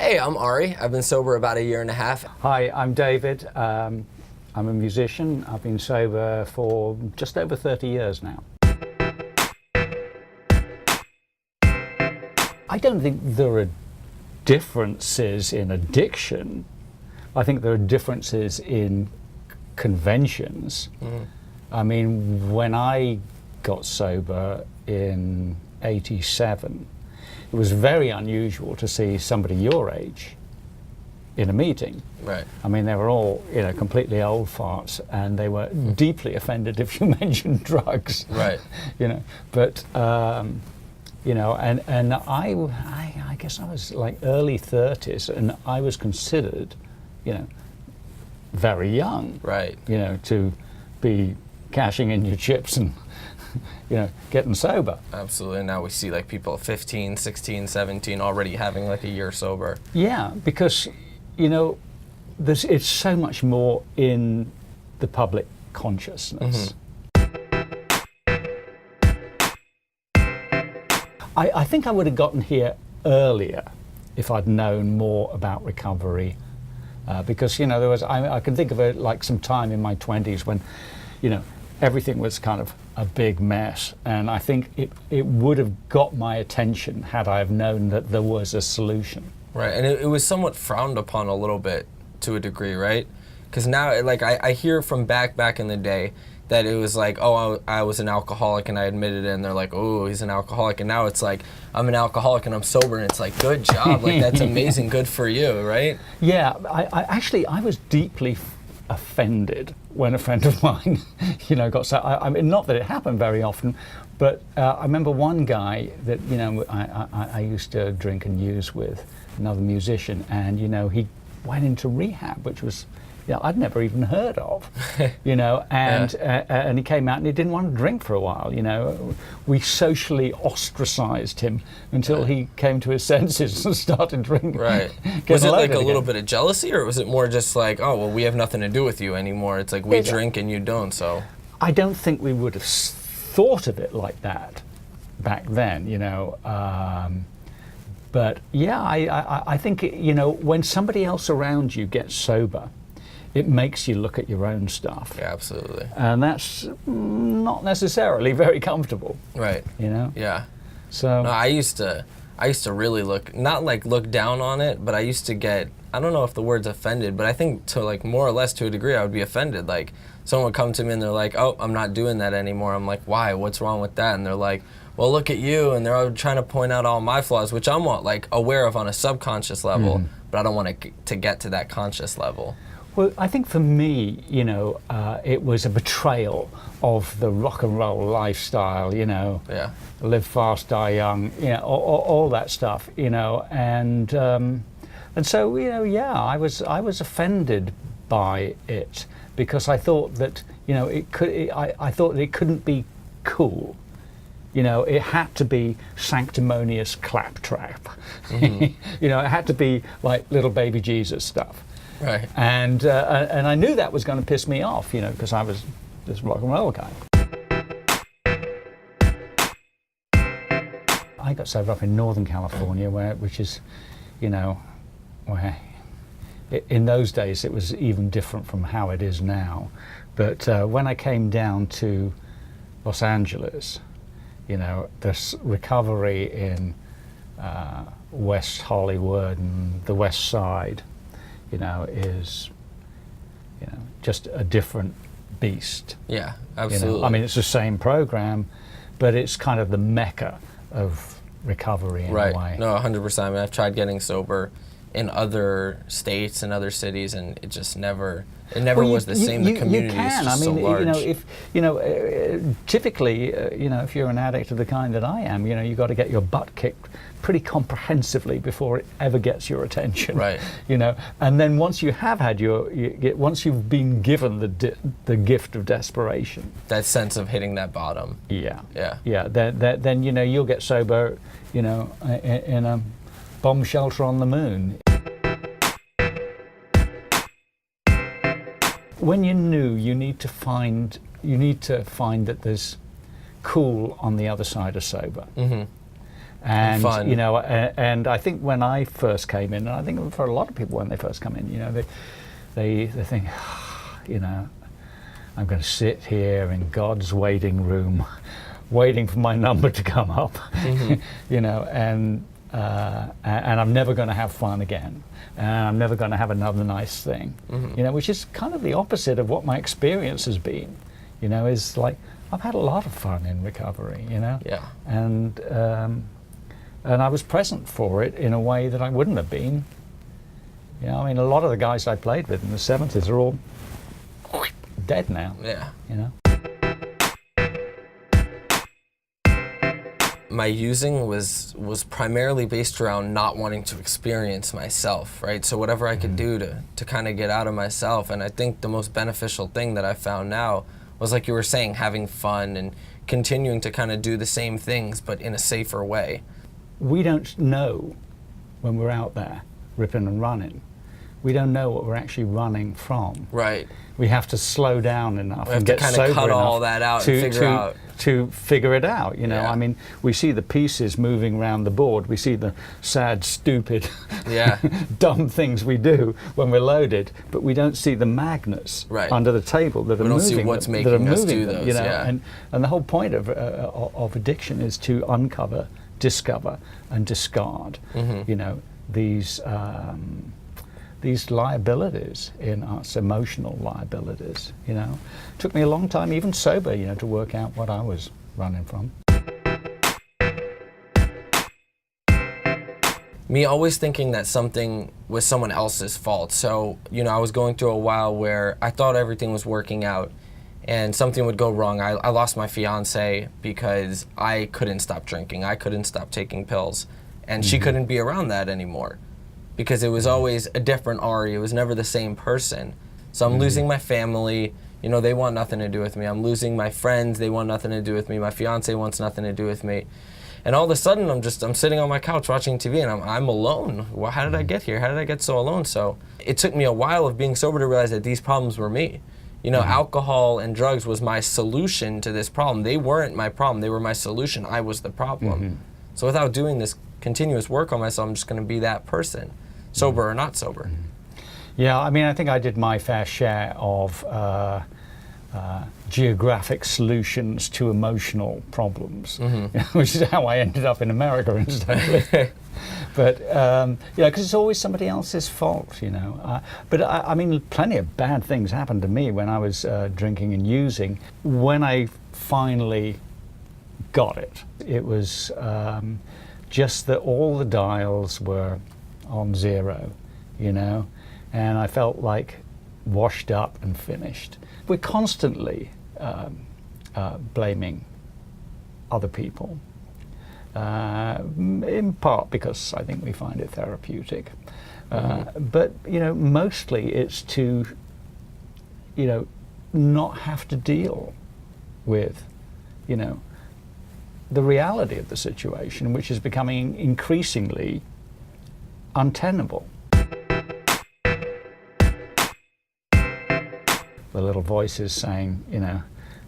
Hey, I'm Ari. I've been sober about 1.5 years. Hi, I'm David. I'm a musician. I've been sober for just over 30 years now. I don't think there are differences in addiction. I think there are differences in conventions. I mean, when I got sober in '87, it was very unusual to see somebody your age in a meeting. Right. I mean, they were all, completely old farts, and they were deeply offended if you mentioned drugs. Right. But and I guess I was like early 30s, and I was considered, very young. Right. To be cashing in your chips and getting sober. Absolutely. Now we see like people 15, 16, 17 already having like a year sober. Yeah, because it's so much more in the public consciousness. I think I would have gotten here earlier if I'd known more about recovery, because there was I can think of it like some time in my 20s when everything was kind of a big mess, and I think it would have got my attention had I have known that there was a solution. Right, and it was somewhat frowned upon a little bit to a degree, right? Because now, I hear from back in the day that it was like, oh, I was an alcoholic and I admitted it, and they're like, oh, he's an alcoholic, and now it's like, I'm an alcoholic and I'm sober, and it's like, good job, like that's amazing, good for you, right? Yeah, I was deeply offended when a friend of mine, got so. I mean, not that it happened very often, but I remember one guy that I used to drink and use with, another musician, and he went into rehab, which was I'd never even heard of, and he came out and he didn't want to drink for a while. We socially ostracized him until he came to his senses and started drinking. Right. Was it like a little bit of jealousy, or was it more just like, oh, well, we have nothing to do with you anymore? It's like we drink and you don't, so. I don't think we would have thought of it like that back then, but yeah, I think, when somebody else around you gets sober, it makes you look at your own stuff. Yeah, absolutely. And that's not necessarily very comfortable. Right. Yeah. So no, I used to really look down on it, but I used to get, I don't know if the word's offended, but I think to like more or less to a degree I would be offended. Like someone would come to me and they're like, oh, I'm not doing that anymore. I'm like, why? What's wrong with that? And they're like, well, look at you, and they're trying to point out all my flaws, which I'm like aware of on a subconscious level, but I don't want to get to that conscious level. Well, I think for me, it was a betrayal of the rock and roll lifestyle, Yeah. Live fast, die young, all that stuff, and so, I was offended by it because I thought that, I thought that it couldn't be cool. It had to be sanctimonious claptrap. It had to be like little baby Jesus stuff. Right. And I knew that was going to piss me off, because I was this rock and roll guy. I got sober up in Northern California, which is, where in those days it was even different from how it is now. But when I came down to Los Angeles, this recovery in West Hollywood and the West Side, is, just a different beast. Yeah, absolutely. I mean, it's the same program, but it's kind of the mecca of recovery in a way. Right. No, 100%. I mean, I've tried getting sober in other states and other cities, and it just never. It never was the same. The community is just so large. Typically, if you're an addict of the kind that I am, you've got to get your butt kicked pretty comprehensively before it ever gets your attention. Right. And then once you have had once you've been given the gift of desperation, that sense of hitting that bottom. Yeah. Yeah. Yeah. Then you'll get sober, in a bomb shelter on the moon. When you're new, you need to find that there's cool on the other side of sober. And fun. you know, and I think when I first came in, and I think for a lot of people when they first come in, you know, they think, you know, I'm going to sit here in God's waiting room, waiting for my number to come up, you know, and I'm never going to have fun again, and I'm never going to have another nice thing, you know, which is kind of the opposite of what my experience has been, you know, is like I've had a lot of fun in recovery, you know, and I was present for it in a way that I wouldn't have been. You know, I mean, a lot of the guys I played with in the 70s are all dead now. Yeah. You know. My using was primarily based around not wanting to experience myself, right? So whatever I could do to kind of get out of myself. And I think the most beneficial thing that I found now was, like you were saying, having fun and continuing to kind of do the same things, but in a safer way. We don't know when we're out there ripping and running. We don't know what we're actually running from. Right. We have to slow down enough and get get sober enough to sober cut enough all that out and figure out. To figure it out, you know. Yeah. I mean, we see the pieces moving around the board. We see the sad, stupid, dumb things we do when we're loaded, but we don't see the magnets under the table that are moving. We don't see what's making us do those. You know? And the whole point of addiction is to uncover, discover, and discard. You know, these liabilities in us, emotional liabilities, you know. It took me a long time, even sober, you know, to work out what I was running from. Me always thinking that something was someone else's fault. So, you know, I was going through a while where I thought everything was working out and something would go wrong. I lost my fiance because I couldn't stop drinking. I couldn't stop taking pills. And she couldn't be around that anymore, because it was always a different Ari. It was never the same person. So I'm losing my family. You know, they want nothing to do with me. I'm losing my friends. They want nothing to do with me. My fiance wants nothing to do with me. And all of a sudden, I'm sitting on my couch watching TV, and I'm alone. Well, how did I get here? How did I get so alone? So it took me a while of being sober to realize that these problems were me. You know, alcohol and drugs was my solution to this problem. They weren't my problem. They were my solution. I was the problem. So without doing this continuous work on myself, I'm just going to be that person. Sober or not sober. Yeah, I mean, I think I did my fair share of geographic solutions to emotional problems, which is how I ended up in America instead. But yeah, because it's always somebody else's fault, you know. But I mean, plenty of bad things happened to me when I was drinking and using. When I finally got it, it was just that all the dials were on zero, you know, and I felt like washed up and finished. We're constantly blaming other people, in part because I think we find it therapeutic, but you know, mostly it's to, you know, not have to deal with, you know, the reality of the situation, which is becoming increasingly untenable. The little voices saying, you know,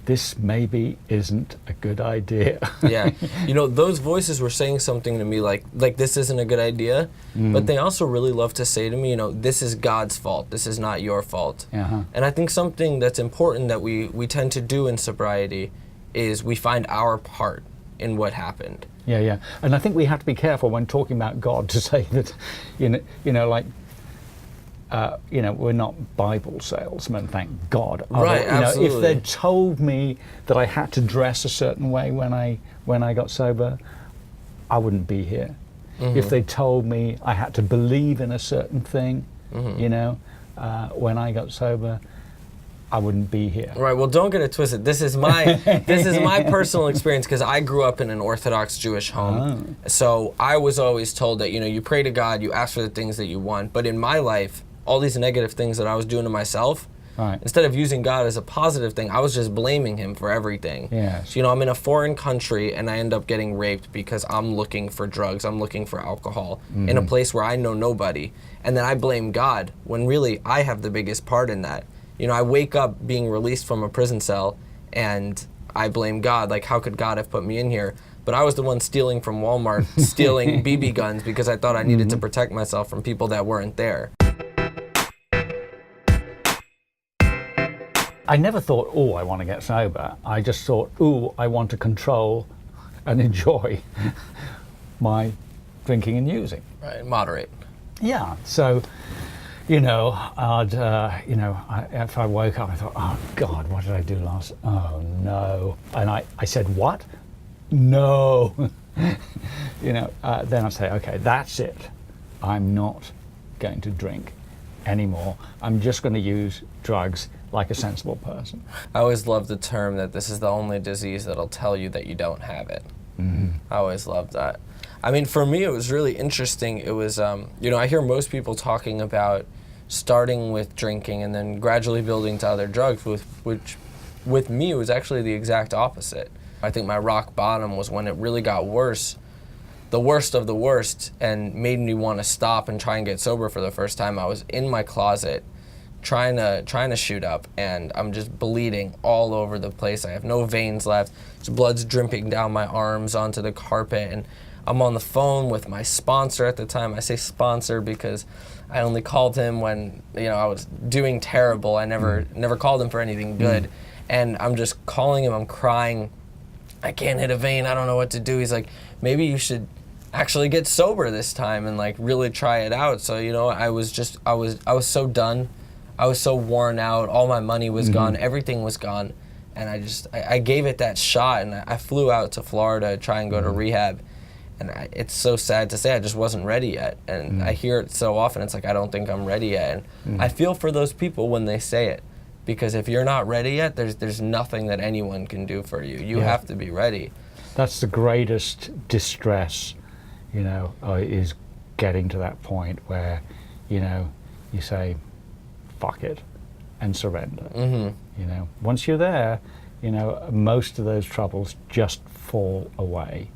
this maybe isn't a good idea. Yeah, you know, those voices were saying something to me like this isn't a good idea, but they also really love to say to me, you know, this is God's fault, this is not your fault. And I think something that's important that we tend to do in sobriety is we find our part in what happened. Yeah, and I think we have to be careful when talking about God to say that, you know, like, you know, we're not Bible salesmen, thank God. Right, you know, absolutely. if they'd told me that I had to dress a certain way when I got sober, I wouldn't be here. If they told me I had to believe in a certain thing, you know, when I got sober, I wouldn't be here. Right. Well, don't get it twisted. This is my personal experience, because I grew up in an Orthodox Jewish home. So I was always told that, you know, you pray to God, you ask for the things that you want. But in my life, all these negative things that I was doing to myself, instead of using God as a positive thing, I was just blaming him for everything. Yes. So, you know, I'm in a foreign country and I end up getting raped because I'm looking for drugs, I'm looking for alcohol in a place where I know nobody. And then I blame God when really I have the biggest part in that. You know, I wake up being released from a prison cell and I blame God. Like, how could God have put me in here? But I was the one stealing from Walmart, stealing BB guns because I thought I needed to protect myself from people that weren't there. I never thought, oh, I want to get sober. I just thought, oh, I want to control and enjoy my drinking and using. Right, moderate. Yeah, so, you know, if I woke up, I thought, oh God, what did I do last? Oh no. And I said, what? No. You know, then I say, okay, that's it. I'm not going to drink anymore. I'm just going to use drugs like a sensible person. I always love the term that this is the only disease that'll tell you that you don't have it. I always loved that. I mean, for me, it was really interesting. It was, you know, I hear most people talking about starting with drinking and then gradually building to other drugs, which with me, it was actually the exact opposite. I think my rock bottom was when it really got worse, the worst of the worst, and made me want to stop and try and get sober for the first time. I was in my closet trying to shoot up, and I'm just bleeding all over the place. I have no veins left. Just blood's dripping down my arms onto the carpet, and I'm on the phone with my sponsor at the time. I say sponsor because I only called him when, you know, I was doing terrible. I never called him for anything good. And I'm just calling him, I'm crying. I can't hit a vein, I don't know what to do. He's like, maybe you should actually get sober this time and like really try it out. So, you know, I was so done. I was so worn out. All my money was gone. Everything was gone. And I gave it that shot, and I flew out to Florida to try and go to rehab. And it's so sad to say I just wasn't ready yet. And I hear it so often, it's like, I don't think I'm ready yet. And I feel for those people when they say it. Because if you're not ready yet, there's nothing that anyone can do for you. You have to be ready. That's the greatest distress, you know, is getting to that point where, you know, you say, fuck it, and surrender. You know, once you're there, you know, most of those troubles just fall away.